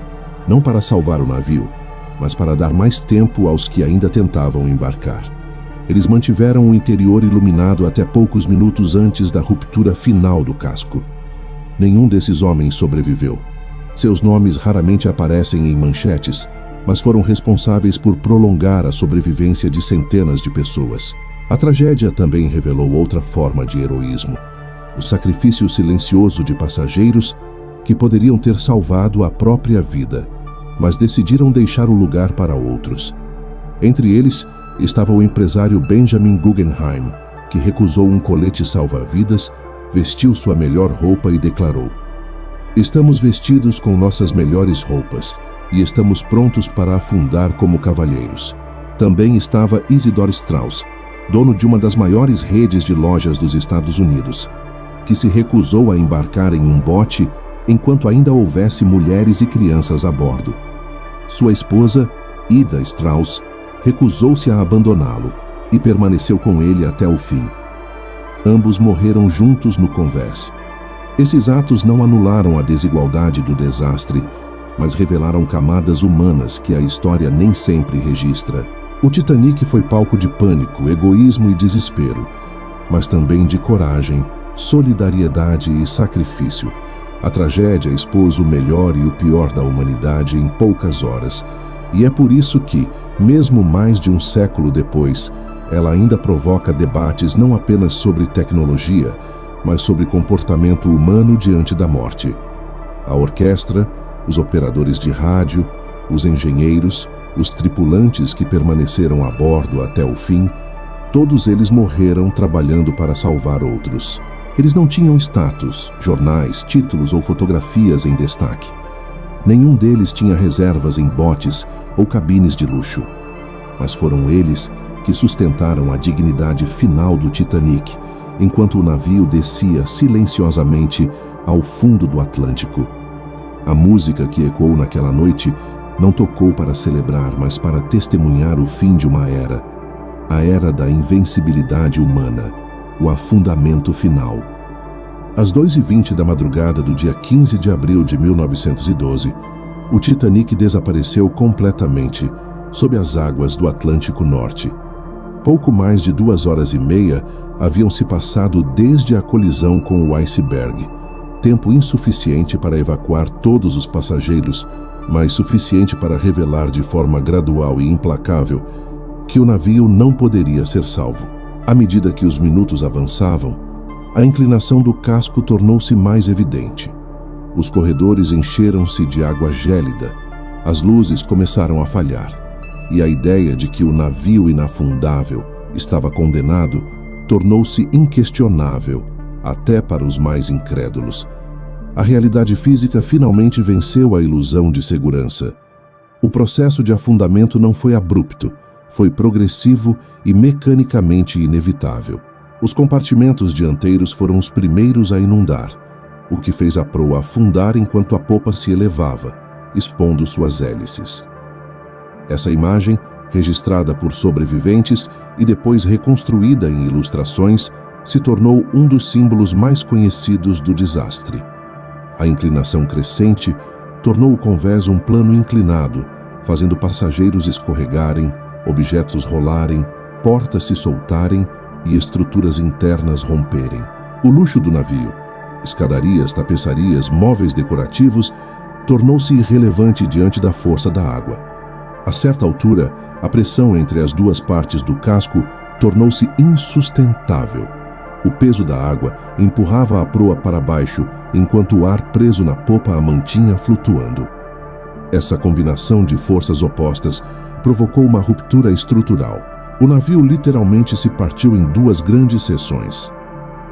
não para salvar o navio, mas para dar mais tempo aos que ainda tentavam embarcar. Eles mantiveram o interior iluminado até poucos minutos antes da ruptura final do casco. Nenhum desses homens sobreviveu. Seus nomes raramente aparecem em manchetes, mas foram responsáveis por prolongar a sobrevivência de centenas de pessoas. A tragédia também revelou outra forma de heroísmo: o sacrifício silencioso de passageiros que poderiam ter salvado a própria vida, mas decidiram deixar o lugar para outros. Entre eles estava o empresário Benjamin Guggenheim, que recusou um colete salva-vidas, vestiu sua melhor roupa e declarou: "Estamos vestidos com nossas melhores roupas e estamos prontos para afundar como cavalheiros." Também estava Isidor Strauss, dono de uma das maiores redes de lojas dos Estados Unidos, que se recusou a embarcar em um bote enquanto ainda houvesse mulheres e crianças a bordo. Sua esposa, Ida Strauss, recusou-se a abandoná-lo e permaneceu com ele até o fim. Ambos morreram juntos no Converse. Esses atos não anularam a desigualdade do desastre, mas revelaram camadas humanas que a história nem sempre registra. O Titanic foi palco de pânico, egoísmo e desespero, mas também de coragem, solidariedade e sacrifício. A tragédia expôs o melhor e o pior da humanidade em poucas horas, e é por isso que, mesmo mais de um século depois, ela ainda provoca debates não apenas sobre tecnologia, mas sobre comportamento humano diante da morte. A orquestra, os operadores de rádio, os engenheiros, os tripulantes que permaneceram a bordo até o fim, todos eles morreram trabalhando para salvar outros. Eles não tinham status, jornais, títulos ou fotografias em destaque. Nenhum deles tinha reservas em botes ou cabines de luxo. Mas foram eles que sustentaram a dignidade final do Titanic, enquanto o navio descia silenciosamente ao fundo do Atlântico. A música que ecoou naquela noite não tocou para celebrar, mas para testemunhar o fim de uma era, a era da invencibilidade humana, o afundamento final. Às 2h20 da madrugada do dia 15 de abril de 1912, o Titanic desapareceu completamente sob as águas do Atlântico Norte. Pouco mais de 2h30 haviam se passado desde a colisão com o iceberg, tempo insuficiente para evacuar todos os passageiros, mas suficiente para revelar de forma gradual e implacável que o navio não poderia ser salvo. À medida que os minutos avançavam, a inclinação do casco tornou-se mais evidente. Os corredores encheram-se de água gélida, as luzes começaram a falhar, e a ideia de que o navio inafundável estava condenado tornou-se inquestionável até para os mais incrédulos. A realidade física finalmente venceu a ilusão de segurança. O processo de afundamento não foi abrupto, foi progressivo e mecanicamente inevitável. Os compartimentos dianteiros foram os primeiros a inundar, o que fez a proa afundar enquanto a popa se elevava, expondo suas hélices. Essa imagem, registrada por sobreviventes e depois reconstruída em ilustrações, se tornou um dos símbolos mais conhecidos do desastre. A inclinação crescente tornou o convés um plano inclinado, fazendo passageiros escorregarem, objetos rolarem, portas se soltarem e estruturas internas romperem. O luxo do navio, escadarias, tapeçarias, móveis decorativos, tornou-se irrelevante diante da força da água. A certa altura, a pressão entre as duas partes do casco tornou-se insustentável. O peso da água empurrava a proa para baixo, enquanto o ar preso na popa a mantinha flutuando. Essa combinação de forças opostas provocou uma ruptura estrutural. O navio literalmente se partiu em duas grandes seções.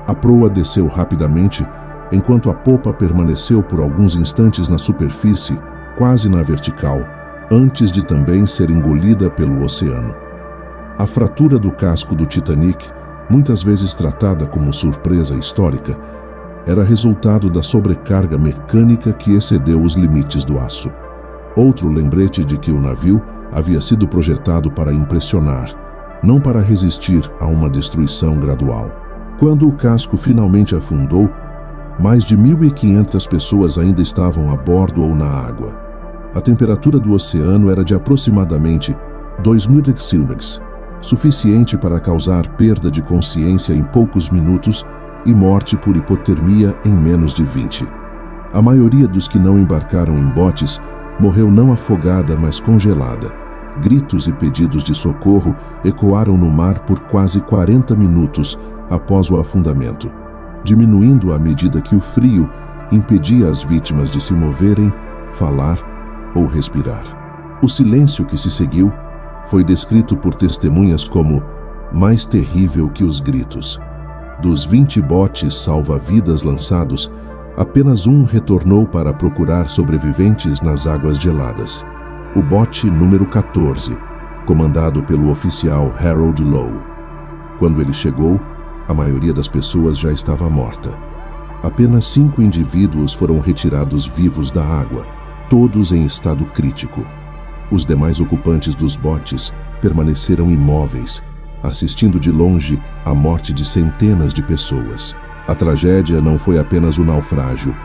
A proa desceu rapidamente, enquanto a popa permaneceu por alguns instantes na superfície, quase na vertical, antes de também ser engolida pelo oceano. A fratura do casco do Titanic, muitas vezes tratada como surpresa histórica, era resultado da sobrecarga mecânica que excedeu os limites do aço. Outro lembrete de que o navio havia sido projetado para impressionar, não para resistir a uma destruição gradual. Quando o casco finalmente afundou, mais de 1.500 pessoas ainda estavam a bordo ou na água. A temperatura do oceano era de aproximadamente 2.000 degrees, suficiente para causar perda de consciência em poucos minutos e morte por hipotermia em menos de 20. A maioria dos que não embarcaram em botes morreu não afogada, mas congelada. Gritos e pedidos de socorro ecoaram no mar por quase 40 minutos após o afundamento, diminuindo à medida que o frio impedia as vítimas de se moverem, falar ou respirar. O silêncio que se seguiu foi descrito por testemunhas como mais terrível que os gritos. Dos 20 botes salva-vidas lançados, apenas um retornou para procurar sobreviventes nas águas geladas. O bote número 14, comandado pelo oficial Harold Lowe. Quando ele chegou, a maioria das pessoas já estava morta. Apenas 5 indivíduos foram retirados vivos da água, todos em estado crítico. Os demais ocupantes dos botes permaneceram imóveis, assistindo de longe à morte de centenas de pessoas. A tragédia não foi apenas o naufrágio,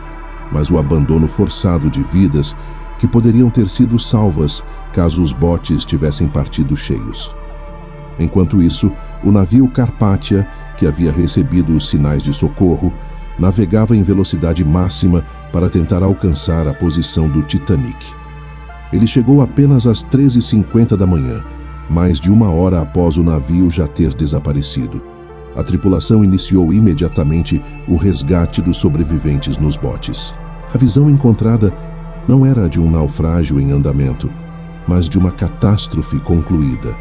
mas o abandono forçado de vidas que poderiam ter sido salvas caso os botes tivessem partido cheios. Enquanto isso, o navio Carpathia, que havia recebido os sinais de socorro, navegava em velocidade máxima para tentar alcançar a posição do Titanic. Ele chegou apenas às 13h50 da manhã, mais de 1 hora após o navio já ter desaparecido. A tripulação iniciou imediatamente o resgate dos sobreviventes nos botes. A visão encontrada não era de um naufrágio em andamento, mas de uma catástrofe concluída.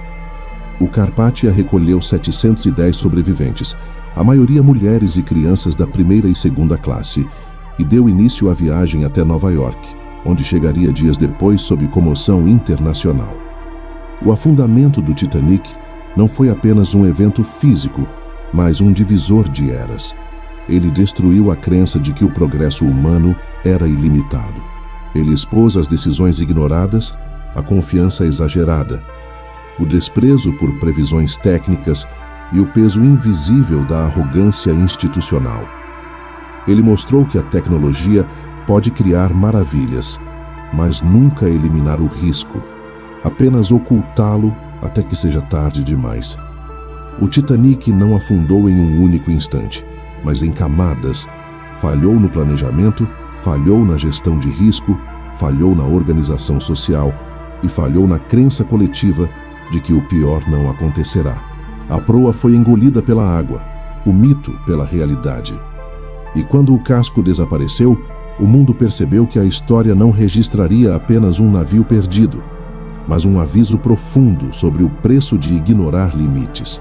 O Carpathia recolheu 710 sobreviventes, a maioria mulheres e crianças da primeira e segunda classe, e deu início à viagem até Nova York, onde chegaria dias depois sob comoção internacional. O afundamento do Titanic não foi apenas um evento físico, mas um divisor de eras. Ele destruiu a crença de que o progresso humano era ilimitado. Ele expôs as decisões ignoradas, a confiança exagerada, o desprezo por previsões técnicas e o peso invisível da arrogância institucional. Ele mostrou que a tecnologia pode criar maravilhas, mas nunca eliminar o risco, apenas ocultá-lo até que seja tarde demais. O Titanic não afundou em um único instante, mas em camadas. Falhou no planejamento, falhou na gestão de risco, falhou na organização social e falhou na crença coletiva de que o pior não acontecerá. A proa foi engolida pela água, o mito pela realidade. E quando o casco desapareceu, o mundo percebeu que a história não registraria apenas um navio perdido, mas um aviso profundo sobre o preço de ignorar limites.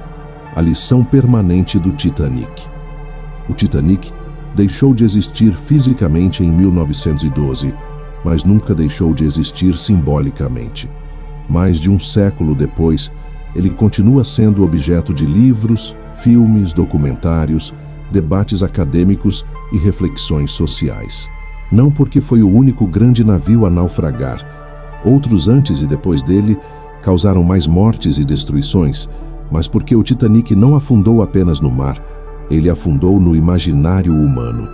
A lição permanente do Titanic. O Titanic deixou de existir fisicamente em 1912, mas nunca deixou de existir simbolicamente. Mais de um século depois, ele continua sendo objeto de livros, filmes, documentários, debates acadêmicos e reflexões sociais. Não porque foi o único grande navio a naufragar. Outros antes e depois dele causaram mais mortes e destruições, mas porque o Titanic não afundou apenas no mar, ele afundou no imaginário humano.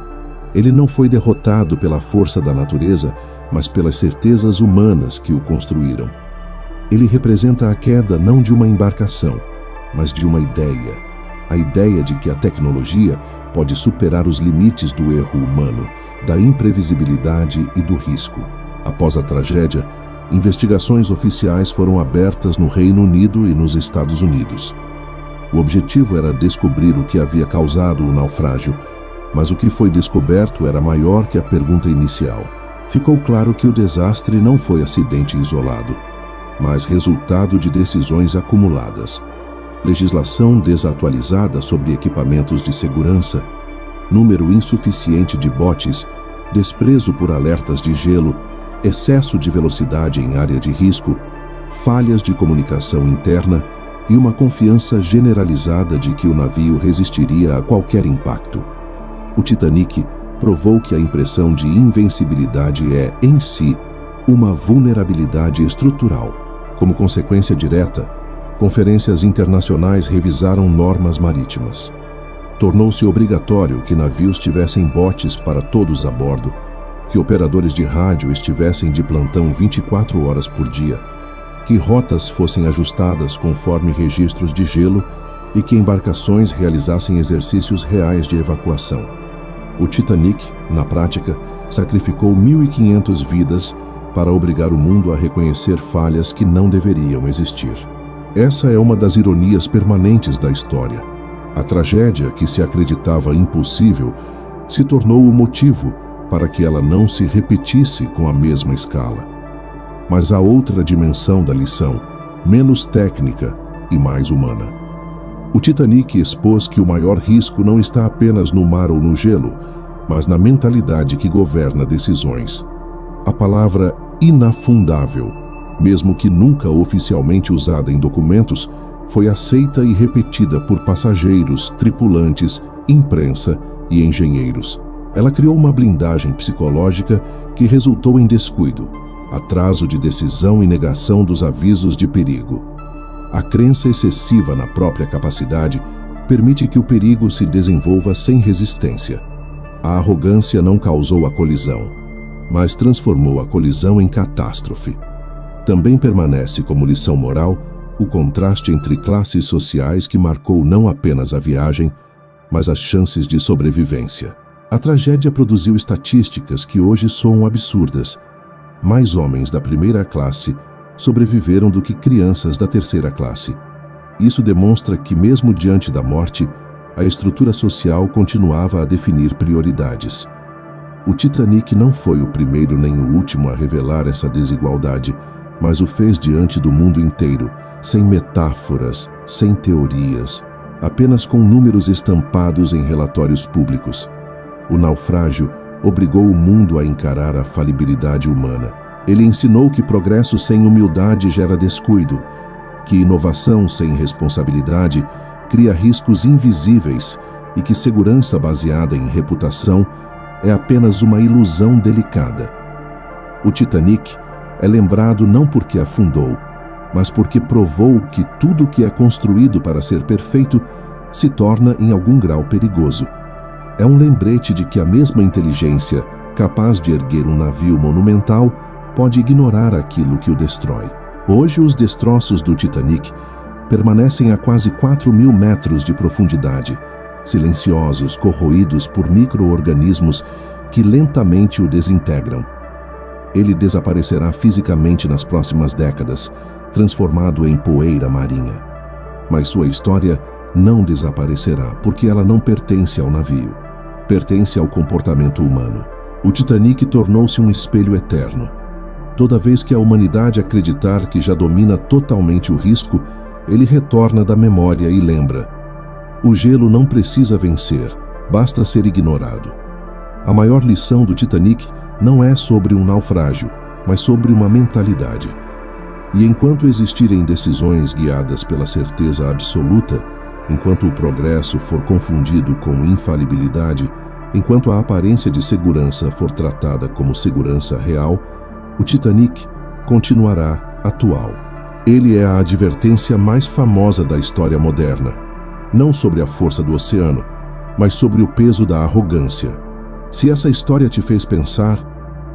Ele não foi derrotado pela força da natureza, mas pelas certezas humanas que o construíram. Ele representa a queda não de uma embarcação, mas de uma ideia. A ideia de que a tecnologia pode superar os limites do erro humano, da imprevisibilidade e do risco. Após a tragédia, investigações oficiais foram abertas no Reino Unido e nos Estados Unidos. O objetivo era descobrir o que havia causado o naufrágio, mas o que foi descoberto era maior que a pergunta inicial. Ficou claro que o desastre não foi acidente isolado, mas resultado de decisões acumuladas, legislação desatualizada sobre equipamentos de segurança, número insuficiente de botes, desprezo por alertas de gelo, excesso de velocidade em área de risco, falhas de comunicação interna e uma confiança generalizada de que o navio resistiria a qualquer impacto. O Titanic provou que a impressão de invencibilidade é, em si, uma vulnerabilidade estrutural. Como consequência direta, conferências internacionais revisaram normas marítimas. Tornou-se obrigatório que navios tivessem botes para todos a bordo, que operadores de rádio estivessem de plantão 24 horas por dia, que rotas fossem ajustadas conforme registros de gelo e que embarcações realizassem exercícios reais de evacuação. O Titanic, na prática, sacrificou 1.500 vidas para obrigar o mundo a reconhecer falhas que não deveriam existir. Essa é uma das ironias permanentes da história. A tragédia que se acreditava impossível se tornou o motivo para que ela não se repetisse com a mesma escala. Mas há outra dimensão da lição, menos técnica e mais humana. O Titanic expôs que o maior risco não está apenas no mar ou no gelo, mas na mentalidade que governa decisões. A palavra inafundável, mesmo que nunca oficialmente usada em documentos, foi aceita e repetida por passageiros, tripulantes, imprensa e engenheiros. Ela criou uma blindagem psicológica que resultou em descuido, atraso de decisão e negação dos avisos de perigo. A crença excessiva na própria capacidade permite que o perigo se desenvolva sem resistência. A arrogância não causou a colisão, mas transformou a colisão em catástrofe. Também permanece como lição moral o contraste entre classes sociais que marcou não apenas a viagem, mas as chances de sobrevivência. A tragédia produziu estatísticas que hoje soam absurdas. Mais homens da primeira classe sobreviveram do que crianças da terceira classe. Isso demonstra que, mesmo diante da morte, a estrutura social continuava a definir prioridades. O Titanic não foi o primeiro nem o último a revelar essa desigualdade, mas o fez diante do mundo inteiro, sem metáforas, sem teorias, apenas com números estampados em relatórios públicos. O naufrágio obrigou o mundo a encarar a falibilidade humana. Ele ensinou que progresso sem humildade gera descuido, que inovação sem responsabilidade cria riscos invisíveis e que segurança baseada em reputação é apenas uma ilusão delicada. O Titanic é lembrado não porque afundou, mas porque provou que tudo que é construído para ser perfeito se torna em algum grau perigoso. É um lembrete de que a mesma inteligência, capaz de erguer um navio monumental, pode ignorar aquilo que o destrói. Hoje, os destroços do Titanic permanecem a quase 4.000 metros de profundidade, silenciosos, corroídos por micro-organismos que lentamente o desintegram. Ele desaparecerá fisicamente nas próximas décadas, transformado em poeira marinha. Mas sua história não desaparecerá, porque ela não pertence ao navio. Pertence ao comportamento humano. O Titanic tornou-se um espelho eterno. Toda vez que a humanidade acreditar que já domina totalmente o risco, ele retorna da memória e lembra: o gelo não precisa vencer, basta ser ignorado. A maior lição do Titanic não é sobre um naufrágio, mas sobre uma mentalidade. E enquanto existirem decisões guiadas pela certeza absoluta, enquanto o progresso for confundido com infalibilidade, enquanto a aparência de segurança for tratada como segurança real, o Titanic continuará atual. Ele é a advertência mais famosa da história moderna, não sobre a força do oceano, mas sobre o peso da arrogância. Se essa história te fez pensar,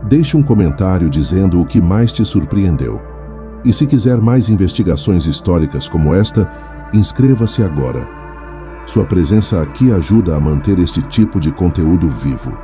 deixe um comentário dizendo o que mais te surpreendeu. E se quiser mais investigações históricas como esta, inscreva-se agora. Sua presença aqui ajuda a manter este tipo de conteúdo vivo.